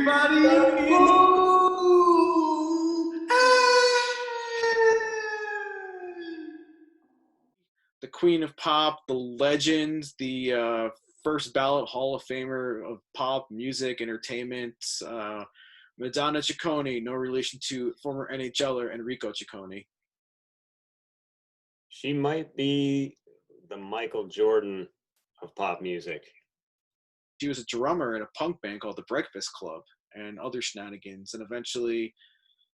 Everybody, woo! The queen of pop, the legend, the first ballot Hall of Famer of pop music entertainment, Madonna Ciccone, no relation to former NHLer Enrico Ciccone. She might be the Michael Jordan of pop music. She was a drummer in a punk band called the Breakfast Club and other shenanigans, and eventually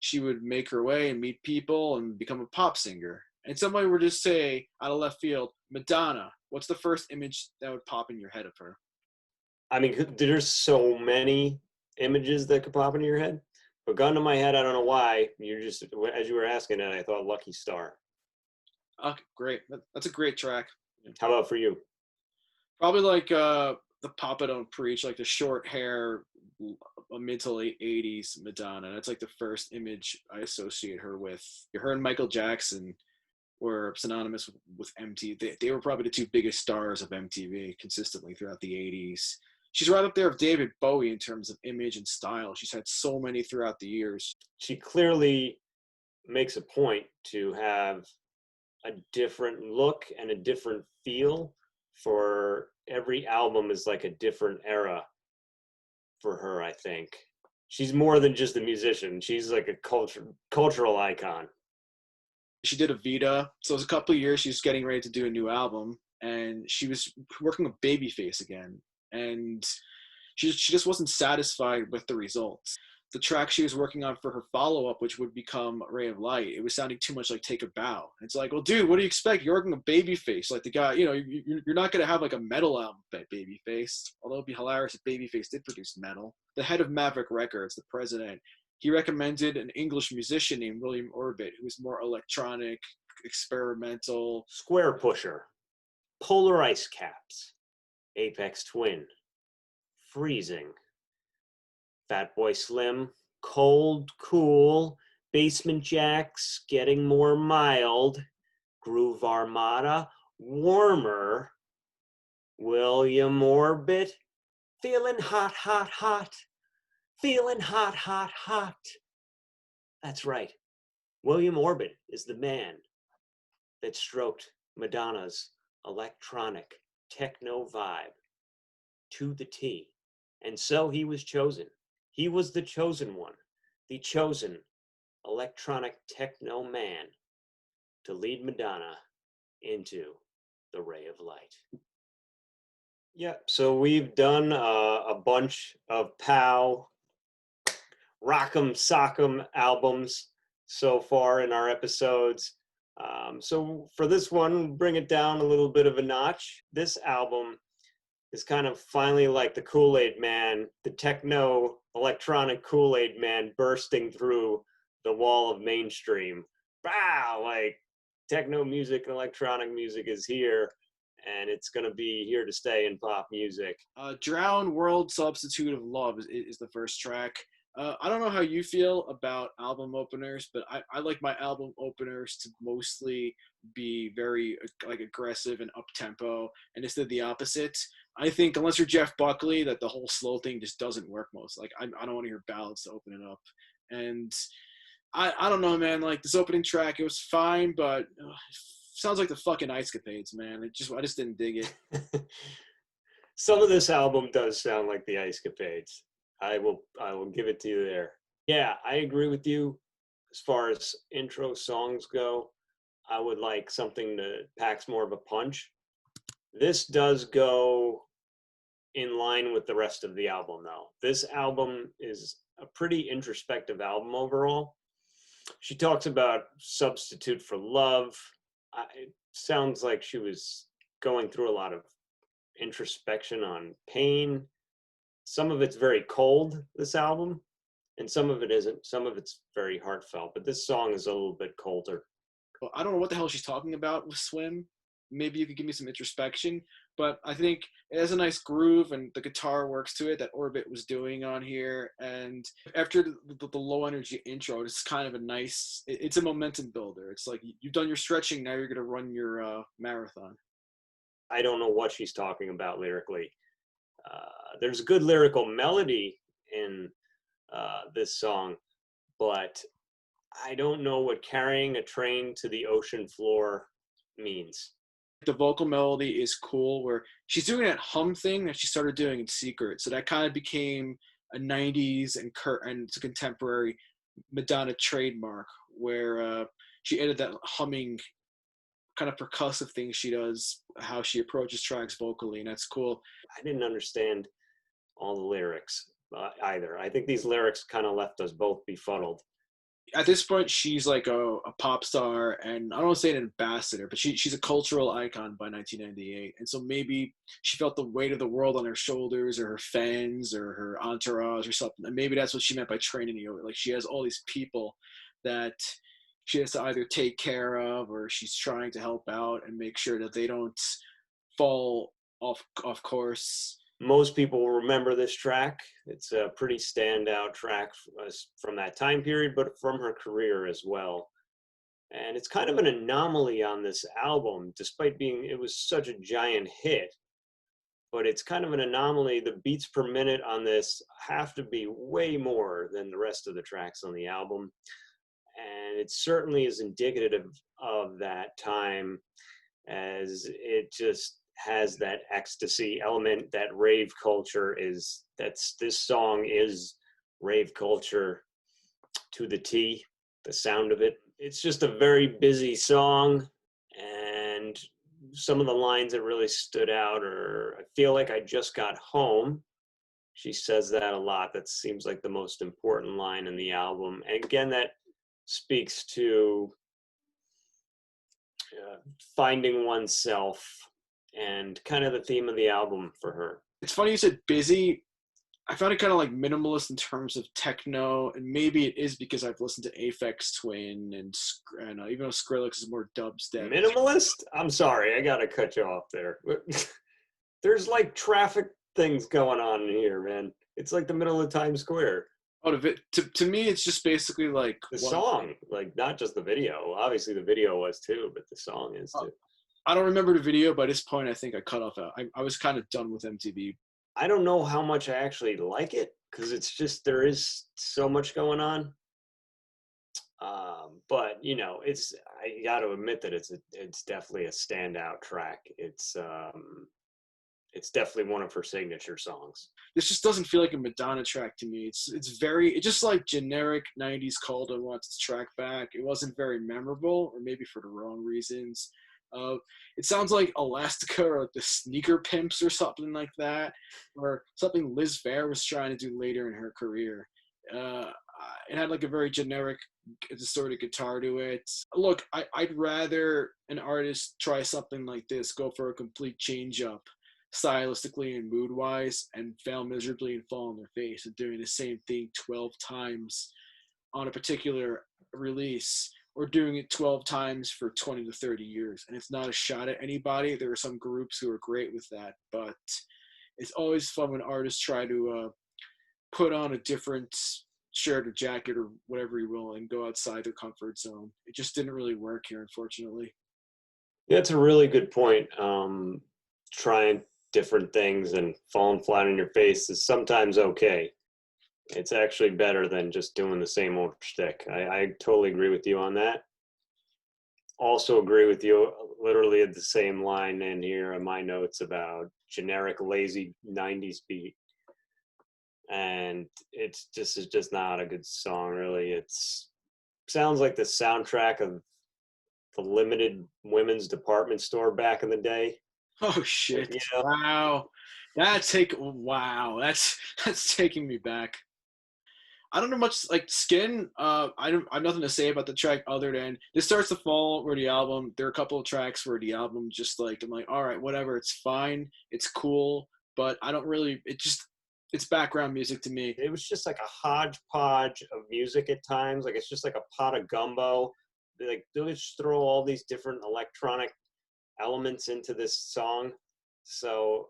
she would make her way and meet people and become a pop singer. And somebody would just say, out of left field, Madonna, what's the first image that would pop in your head of her? I mean, there's so many images that could pop into your head. But gun to my head, I don't know why. You just, as you were asking that, I thought Lucky Star. Okay, great. That's a great track. How about for you? Probably like the Papa Don't Preach, like the short hair, mid to late 80s Madonna. That's like the first image I associate her with. Her and Michael Jackson were synonymous with MTV. They were probably the two biggest stars of MTV consistently throughout the 80s. She's right up there with David Bowie in terms of image and style. She's had so many throughout the years. She clearly makes a point to have a different look and a different feel for every album is like a different era for her, I think. She's more than just a musician. She's like a cultural icon. She did Evita. So it was a couple of years she was getting ready to do a new album, and she was working with Babyface again. And she just wasn't satisfied with the results. The track she was working on for her follow-up, which would become Ray of Light, it was sounding too much like Take a Bow. It's like, well, dude, what do you expect? You're working with Babyface. Like the guy, you know, you're not going to have like a metal album by Babyface. Although it'd be hilarious if Babyface did produce metal. The head of Maverick Records, the president, he recommended an English musician named William Orbit, who was more electronic, experimental. Square Pusher, Polar Ice Caps, Aphex Twin, Freezing, Fatboy Slim, Cold Cool, Basement Jaxx, Getting More Mild, Groove Armada, Warmer, William Orbit, Feeling Hot, Hot, Hot, Feeling Hot, Hot, Hot. That's right. William Orbit is the man that stroked Madonna's electronic techno vibe to the T. And so he was chosen. He was the chosen one, the chosen electronic techno man to lead Madonna into the ray of light. Yeah, so we've done a bunch of POW, Rock'em Sock'em albums so far in our episodes. So for this one, bring it down a little bit of a notch. This album is kind of finally like the Kool-Aid Man, the techno electronic Kool-Aid Man bursting through the wall of mainstream. Wow, like techno music and electronic music is here, and it's going to be here to stay in pop music. Drown World Substitute of Love is the first track. I don't know how you feel about album openers, but I like my album openers to mostly be very like aggressive and up-tempo, and this did the opposite. I think unless you're Jeff Buckley, that the whole slow thing just doesn't work most. Like I don't want to hear ballads to open it up, and I don't know, man. Like this opening track, it was fine, but sounds like the fucking Ice Capades, man. I just didn't dig it. Some of this album does sound like the Ice Capades. I will give it to you there. Yeah, I agree with you. As far as intro songs go, I would like something that packs more of a punch. This does go in line with the rest of the album, though. This album is a pretty introspective album overall. She talks about substitute for love. It sounds like she was going through a lot of introspection on pain. Some of it's very cold, this album, and some of it isn't. Some of it's very heartfelt, but this song is a little bit colder. Well, I don't know what the hell she's talking about with Swim. Maybe you could give me some introspection, but I think it has a nice groove and the guitar works to it that Orbit was doing on here. And after the low energy intro, it's kind of a nice, it's a momentum builder. It's like you've done your stretching, now you're going to run your marathon. I don't know what she's talking about lyrically. There's good lyrical melody in this song, but I don't know what carrying a train to the ocean floor means. The vocal melody is cool, where she's doing that hum thing that she started doing in secret. So that kind of became a 90s and it's a contemporary Madonna trademark, where she added that humming kind of percussive thing she does, how she approaches tracks vocally, and that's cool. I didn't understand all the lyrics either. I think these lyrics kind of left us both befuddled. At this point, she's like a pop star, and I don't want to say an ambassador, but she's a cultural icon by 1998. And so maybe she felt the weight of the world on her shoulders, or her fans, or her entourage, or something. And maybe that's what she meant by training you. Like, she has all these people that she has to either take care of, or she's trying to help out and make sure that they don't fall off course. Most people will remember this track. It's a pretty standout track from that time period, but from her career as well. And it's kind of an anomaly on this album, despite it was such a giant hit. But it's kind of an anomaly. The beats per minute on this have to be way more than the rest of the tracks on the album. And it certainly is indicative of that time, as it just has that ecstasy element that rave culture is. This song is rave culture to the T, the sound of it. It's just a very busy song, and some of the lines that really stood out are, I feel like I just got home. She says that a lot. That seems like the most important line in the album. And again, that speaks to finding oneself, and kind of the theme of the album for her. It's funny you said busy. I found it kind of like minimalist in terms of techno, and maybe it is because I've listened to Aphex Twin and even though Skrillex is more dubstep. Minimalist? I'm sorry, I gotta cut you off there. There's like traffic things going on in here, man. It's like the middle of Times Square. Oh, to me, it's just basically like the song, like not just the video. Obviously, the video was too, but the song is too. I don't remember the video. By this point, I think I cut off. I was kind of done with MTV. I don't know how much I actually like it, because it's just, there is so much going on. But you know, I got to admit that it's definitely a standout track. It's definitely one of her signature songs. This just doesn't feel like a Madonna track to me. It's just like generic 90s Calder wants its track back. It wasn't very memorable, or maybe for the wrong reasons. It sounds like Elastica or like the Sneaker Pimps or something like that, or something Liz Phair was trying to do later in her career. It had like a very generic distorted guitar to it. Look, I'd rather an artist try something like this, go for a complete change up stylistically and mood wise, and fail miserably and fall on their face, and doing the same thing 12 times on a particular release, or doing it 12 times for 20 to 30 years. And it's not a shot at anybody. There are some groups who are great with that, but it's always fun when artists try to put on a different shirt or jacket or whatever you will and go outside their comfort zone. It just didn't really work here, unfortunately. Yeah, it's a really good point. Trying different things and falling flat on your face is sometimes okay. It's actually better than just doing the same old shtick. I totally agree with you on that. Also agree with you literally at the same line in here in my notes about generic, lazy 90s beat. And it's just not a good song, really. Sounds like the soundtrack of the limited women's department store back in the day. Oh shit! You know? Wow, that's taking me back. I don't know much like Skin. I have nothing to say about the track other than this starts to fall where the album. There are a couple of tracks where the album just like, I'm like, all right, whatever, it's fine, it's cool, but I don't really. It's background music to me. It was just like a hodgepodge of music at times. Like it's just like a pot of gumbo. They'll just throw all these different electronic elements into this song, so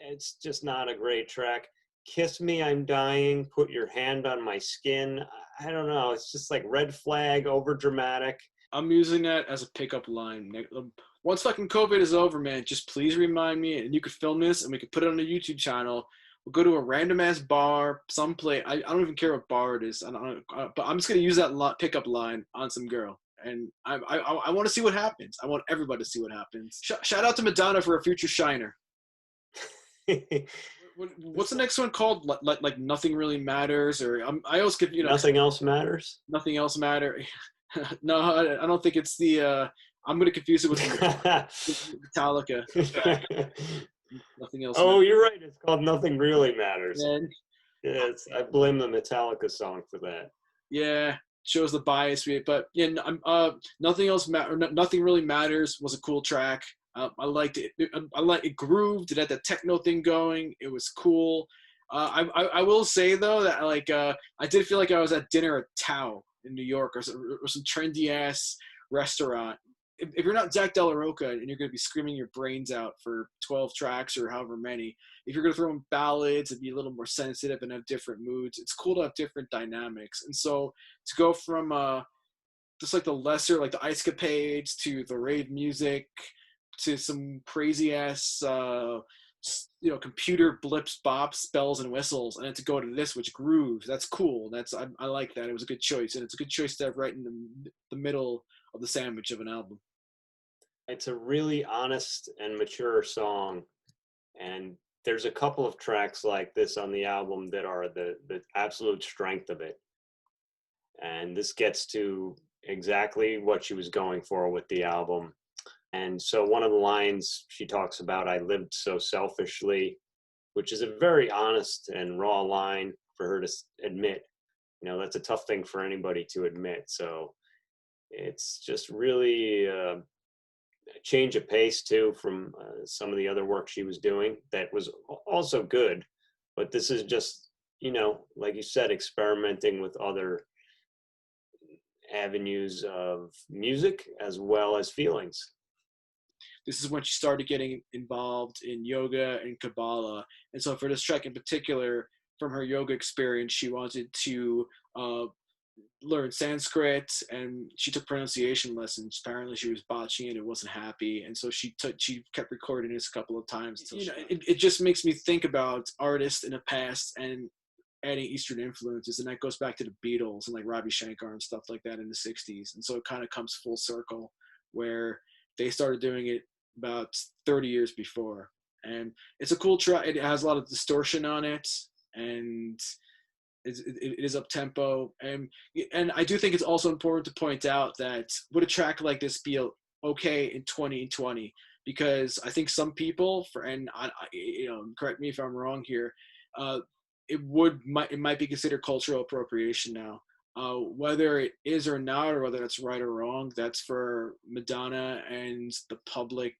it's just not a great track. Kiss Me, I'm Dying, Put Your Hand on My Skin. I don't know, it's just like red flag, over dramatic. I'm using that as a pickup line. Once fucking COVID is over, man, just please remind me, and you could film this and we could put it on the YouTube channel We'll go to a random ass bar, someplace. I don't even care what bar it is. But I'm just gonna use that pickup line on some girl, and I want to see what happens. I want everybody to see what happens. Shout out to Madonna for a future shiner. What's the next one called? Like Nothing Really Matters, or I always get Nothing Else Matters. Nothing Else Matter. No, I don't think it's the. I'm gonna confuse it with Metallica. Nothing Else. Oh, you're right. It's called Nothing Really Matters. And, yes, I blame the Metallica song for that. Yeah, shows the bias, but yeah, Nothing Nothing Really Matters was a cool track. I liked it. I like it grooved. It had the techno thing going. It was cool. I will say though that I did feel like I was at dinner at Tao in New York or some trendy ass restaurant. If you're not Zach De La Rocha and you're going to be screaming your brains out for 12 tracks or however many, if you're going to throw in ballads and be a little more sensitive and have different moods, it's cool to have different dynamics. And so to go from just like the lesser, like the Ice Capades to the rave music to some crazy ass, computer blips, bops, bells, and whistles, and then to go to this, which grooves, that's cool. I like that. It was a good choice, and it's a good choice to have right in the middle of the sandwich of an album. It's a really honest and mature song, and there's a couple of tracks like this on the album that are the absolute strength of it. And this gets to exactly what she was going for with the album. And so one of the lines she talks about, I lived so selfishly, which is a very honest and raw line for her to admit. That's a tough thing for anybody to admit. So it's just really a change of pace too from some of the other work she was doing that was also good. But this is just, like you said, experimenting with other avenues of music as well as feelings. This is when she started getting involved in yoga and Kabbalah. And so for this track in particular, from her yoga experience, she wanted to learn Sanskrit, and she took pronunciation lessons. Apparently she was botching it and wasn't happy. And so she kept recording this a couple of times. It just makes me think about artists in the past and adding Eastern influences. And that goes back to the Beatles and like Ravi Shankar and stuff like that in the 60s. And so it kind of comes full circle where they started doing it about 30 years before. And it's a cool track. It has a lot of distortion on it, and it is up tempo. And I do think it's also important to point out that would a track like this be okay in 2020? Because I think some people, correct me if I'm wrong here, it might be considered cultural appropriation now. Whether it is or not, or whether that's right or wrong, that's for Madonna and the public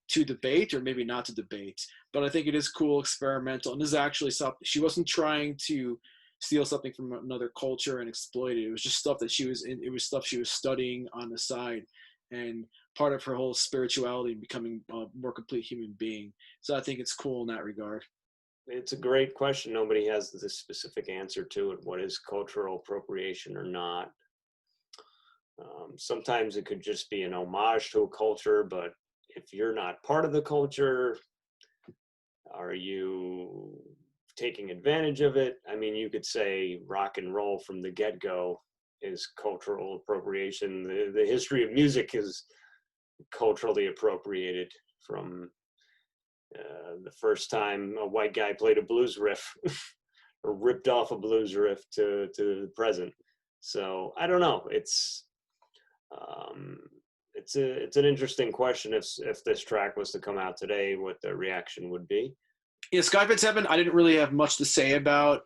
to debate, or maybe not to debate. But I think it is cool, experimental, and this is actually something. She wasn't trying to steal something from another culture and exploit it. It was just stuff that it was stuff she was studying on the side, and part of her whole spirituality and becoming a more complete human being. So I think it's cool in that regard. It's a great question. Nobody has the specific answer to it. What is cultural appropriation or not? Sometimes it could just be an homage to a culture, but if you're not part of the culture, are you taking advantage of it? I mean, you could say rock and roll from the get-go is cultural appropriation. The history of music is culturally appropriated from the first time a white guy played a blues riff or ripped off a blues riff to the present. So I don't know. It's an interesting question. If this track was to come out today, what the reaction would be. Yeah, Skyfit's Heaven, I didn't really have much to say about.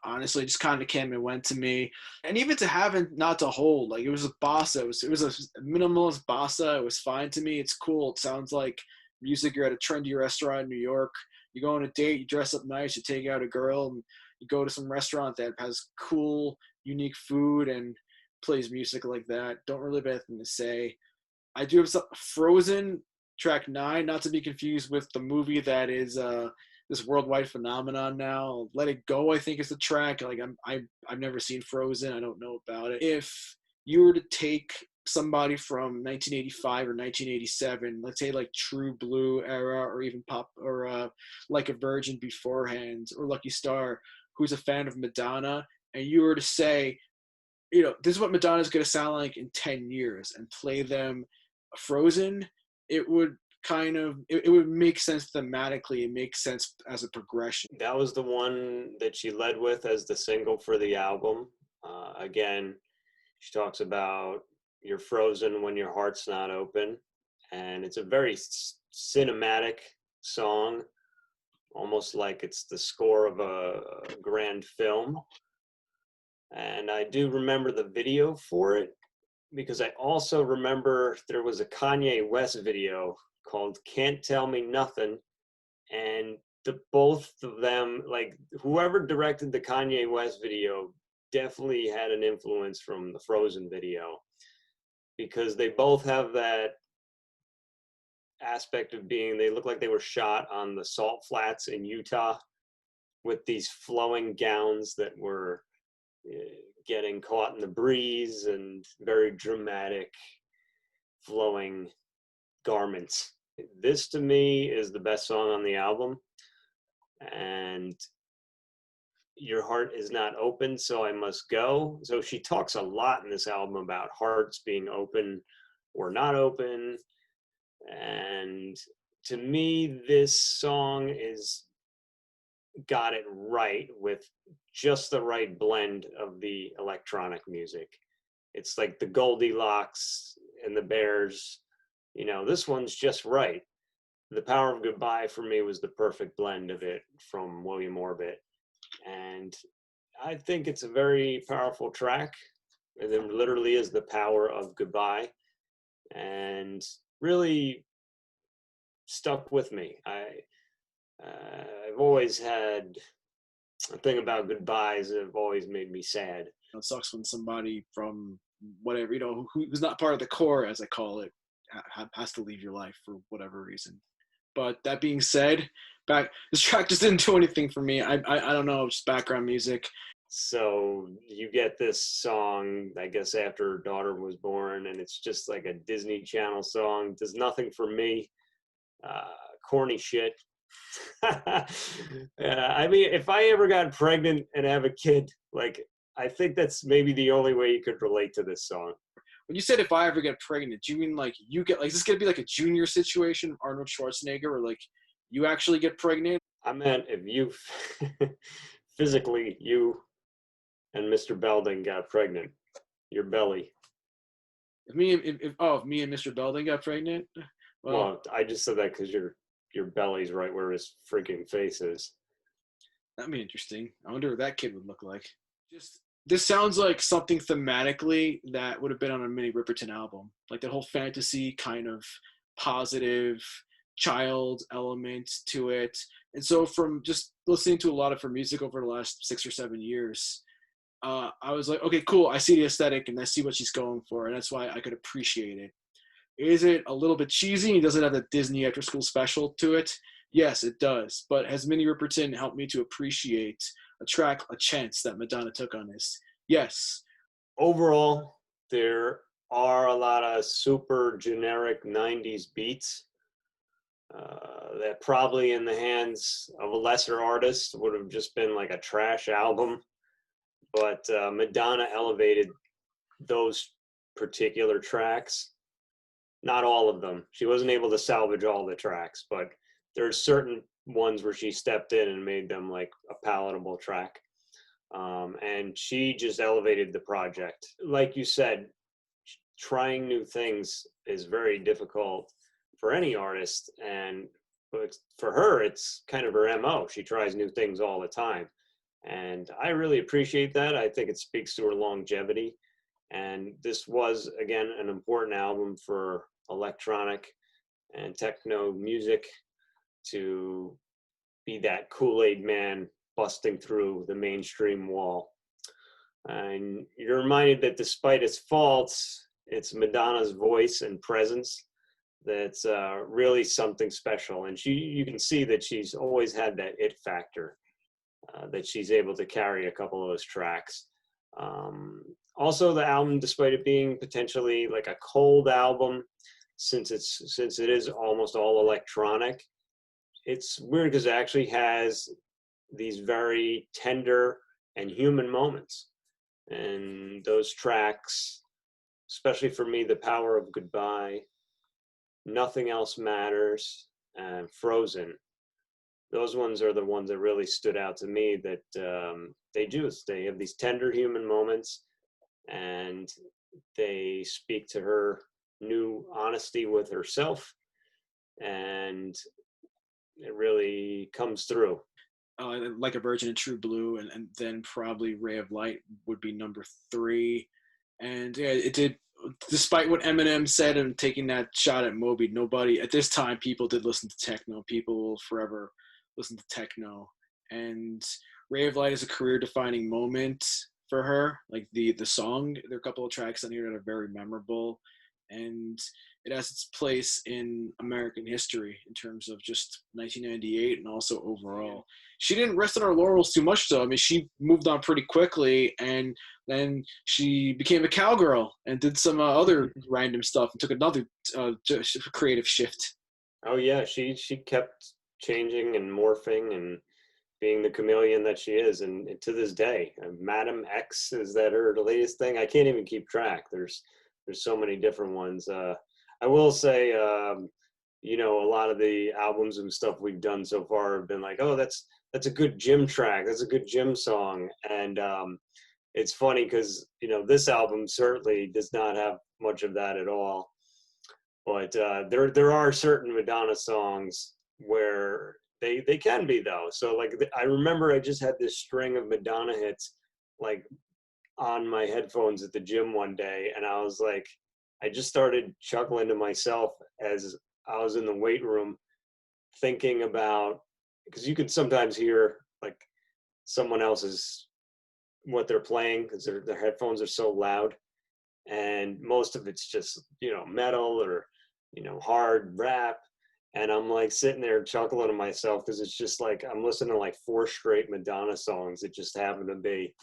Honestly, it just kind of came and went to me. And even to have it not to hold, like it was a bossa. It was a minimalist bossa. It was fine to me. It's cool. It sounds like music. You're at a trendy restaurant in New York. You go on a date. You dress up nice. You take out a girl, and you go to some restaurant that has cool, unique food and plays music like that. Don't really have anything to say. I do have some Frozen. Track 9, not to be confused with the movie that is this worldwide phenomenon now. Let It Go, I think, is the track. Like I've never seen Frozen. I don't know about it. If you were to take somebody from 1985 or 1987, let's say like True Blue era, or even pop, or Like a Virgin beforehand, or Lucky Star, who's a fan of Madonna, and you were to say, this is what Madonna's going to sound like in 10 years, and play them Frozen, it would it would make sense thematically. It makes sense as a progression. That was the one that she led with as the single for the album. Again, she talks about you're frozen when your heart's not open. And it's a very cinematic song, almost like it's the score of a grand film. And I do remember the video for it, because I also remember there was a Kanye West video called Can't Tell Me Nothing. And both of them, like whoever directed the Kanye West video definitely had an influence from the Frozen video, because they both have that aspect of they look like they were shot on the salt flats in Utah with these flowing gowns that were getting caught in the breeze, and very dramatic flowing garments. This to me is the best song on the album, and Your Heart Is Not Open, So I Must Go. So she talks a lot in this album about hearts being open or not open, and to me this song got it right, with just the right blend of the electronic music. It's like the Goldilocks and the Bears. This one's just right. The Power of Goodbye for me was the perfect blend of it from William Orbit. And I think it's a very powerful track. And it literally is the power of goodbye. And really stuck with me. I've always had a thing about goodbyes that have always made me sad. It sucks when somebody from whatever, who's not part of the core, as I call it, has to leave your life for whatever reason. But that being said, this track just didn't do anything for me. I don't know, just background music. So you get this song, I guess, after her daughter was born, and it's just like a Disney Channel song. Does nothing for me. Corny shit. I mean, if I ever got pregnant and have a kid, I think that's maybe the only way you could relate to this song. When you said if I ever get pregnant, do you mean you get, is this going to be like a junior situation, Arnold Schwarzenegger, or you actually get pregnant? I meant if you, physically, you and Mr. Belding got pregnant, your belly. If me and Mr. Belding got pregnant? Well, I just said that because your belly's right where his freaking face is. That'd be interesting. I wonder what that kid would look like. This sounds like something thematically that would have been on a Minnie Riperton album. Like that whole fantasy kind of positive child element to it. And so from just listening to a lot of her music over the last 6 or 7 years, I was like, okay, cool. I see the aesthetic and I see what she's going for. And that's why I could appreciate it. Is it a little bit cheesy? Does it have the Disney after school special to it? Yes, it does. But has Minnie Riperton helped me to appreciate a track, a chance that Madonna took on this? Yes. Overall, there are a lot of super generic 90s beats that probably in the hands of a lesser artist would have just been like a trash album. But Madonna elevated those particular tracks. Not all of them. She wasn't able to salvage all the tracks, but there's certain ones where she stepped in and made them like a palatable track. And she just elevated the project. Like you said, trying new things is very difficult for any artist. But for her, it's kind of her MO. She tries new things all the time. And I really appreciate that. I think it speaks to her longevity. And this was, again, an important album for electronic and techno music to be that Kool-Aid man busting through the mainstream wall. And you're reminded that despite its faults, it's Madonna's voice and presence that's really something special. And you can see that she's always had that it factor, that she's able to carry a couple of those tracks. Also, the album, despite it being potentially like a cold album, since it is almost all electronic, it's weird because it actually has these very tender and human moments. And those tracks, especially for me, The Power of Goodbye, Nothing Else Matters, and Frozen, those ones are the ones that really stood out to me, that they have these tender human moments, and they speak to her new honesty with herself, and it really comes through. Like a Virgin and True Blue, and then probably Ray of Light would be number 3. And yeah, it did. Despite what Eminem said and taking that shot at Moby, nobody at this time, people did listen to techno. People will forever listen to techno. And Ray of Light is a career-defining moment for her. Like the song, there are a couple of tracks on here that are very memorable, and it has its place in American history in terms of just 1998 and also overall. She didn't rest on her laurels too much, though. I mean, she moved on pretty quickly, and then she became a cowgirl and did some other random stuff and took another creative shift. Oh yeah, she kept changing and morphing and being the chameleon that she is, and to this day, Madam X, is that her latest thing? I can't even keep track. There's so many different ones. I will say, you know, a lot of the albums and stuff we've done so far have been like, oh, that's a good gym track. That's a good gym song. And it's funny because, you know, this album certainly does not have much of that at all. But there are certain Madonna songs where they can be, though. So like I remember I just had this string of Madonna hits like on my headphones at the gym one day, and I was like, I just started chuckling to myself as I was in the weight room thinking about, because you could sometimes hear like someone else's what they're playing because their headphones are so loud, and most of it's just, you know, metal or, you know, hard rap, and I'm like sitting there chuckling to myself because it's just like I'm listening to like 4 straight Madonna songs that just happen to be.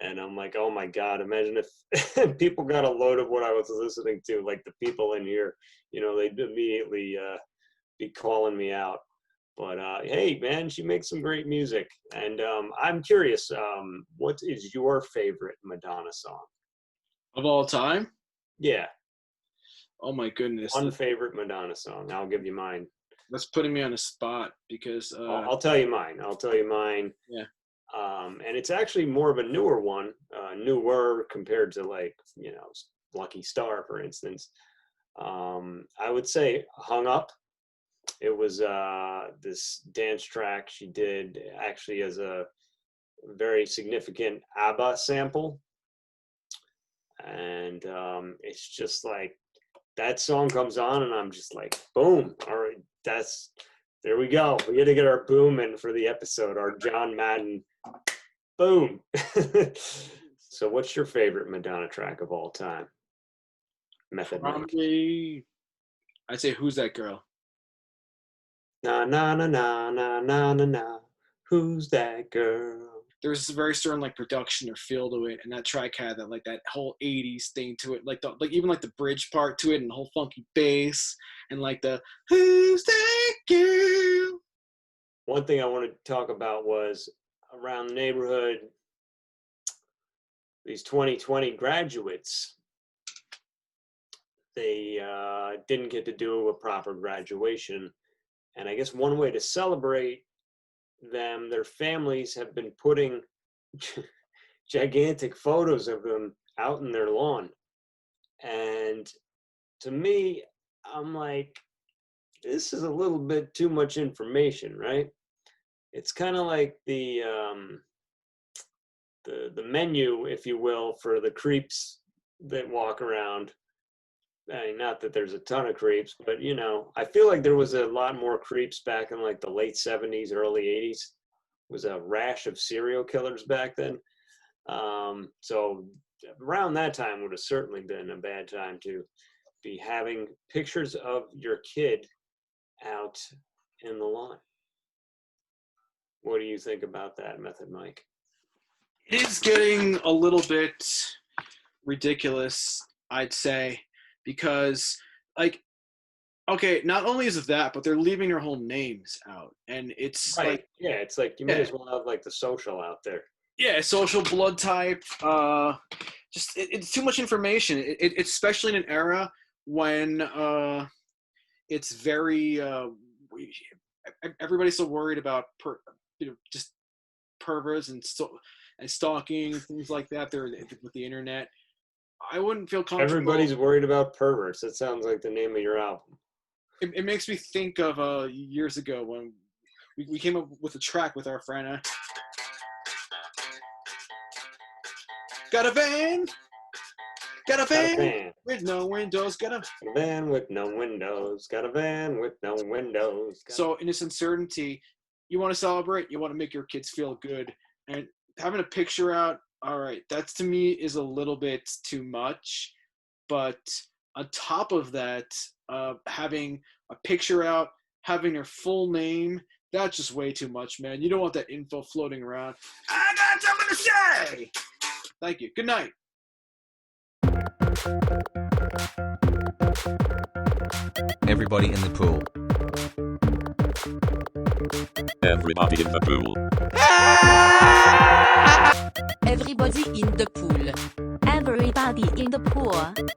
And I'm like, oh my God, imagine if people got a load of what I was listening to, like the people in here, you know, they'd immediately be calling me out. But hey, man, she makes some great music. And I'm curious, what is your favorite Madonna song? Of all time? Yeah, Oh my goodness. one favorite Madonna song. I'll give you mine. That's putting me on a spot because I'll tell you mine. I'll tell you mine. yeah. And it's actually more of a newer one, newer compared to like, you know, Lucky Star, for instance. I would say Hung Up. It was this dance track she did actually as a very significant ABBA sample. And it's just like that song comes on and I'm just like, boom, all right, there we go. We got to get our boom in for the episode, our John Madden boom. So what's your favorite Madonna track of all time? Method Mike. Probably, I'd say Who's That Girl? Na na na na na na na na. Who's that girl? There was a very certain like production or feel to it, and that track had that like that whole '80s thing to it, like even like the bridge part to it, and the whole funky bass, and like the Who's That Girl? One thing I wanted to talk about was around the neighborhood, these 2020 graduates, they didn't get to do a proper graduation. And I guess one way to celebrate them, their families have been putting gigantic photos of them out in their lawn. And to me, I'm like, this is a little bit too much information, right? It's kind of like the menu, if you will, for the creeps that walk around. I mean, not that there's a ton of creeps, but you know, I feel like there was a lot more creeps back in like the late 70s, early 80s. It was a rash of serial killers back then. So around that time would have certainly been a bad time to be having pictures of your kid out in the lawn. What do you think about that, Method Mike? It is getting a little bit ridiculous, I'd say, because like, okay, not only is it that, but they're leaving their whole names out, and it's Right. like, Yeah, it's like you may yeah, as well have like the social out there. yeah, social blood type. Just it's too much information. It's especially in an era when it's very everybody's so worried about just perverts and stalking and things like that. They're with the internet. I wouldn't feel comfortable. Everybody's worried about perverts. That sounds like the name of your album. It makes me think of years ago when we came up with a track with our friend. Got a van with no windows. Got a van with no windows. Got a van with no windows. So in this uncertainty, you want to celebrate. You want to make your kids feel good, and having a picture out. All right, that to me is a little bit too much. But on top of that, having a picture out, having their full name, that's just way too much, man. You don't want that info floating around. I got something to say. Thank you. Good night. Everybody in the pool. Everybody in the pool. Everybody in the pool. Everybody in the pool.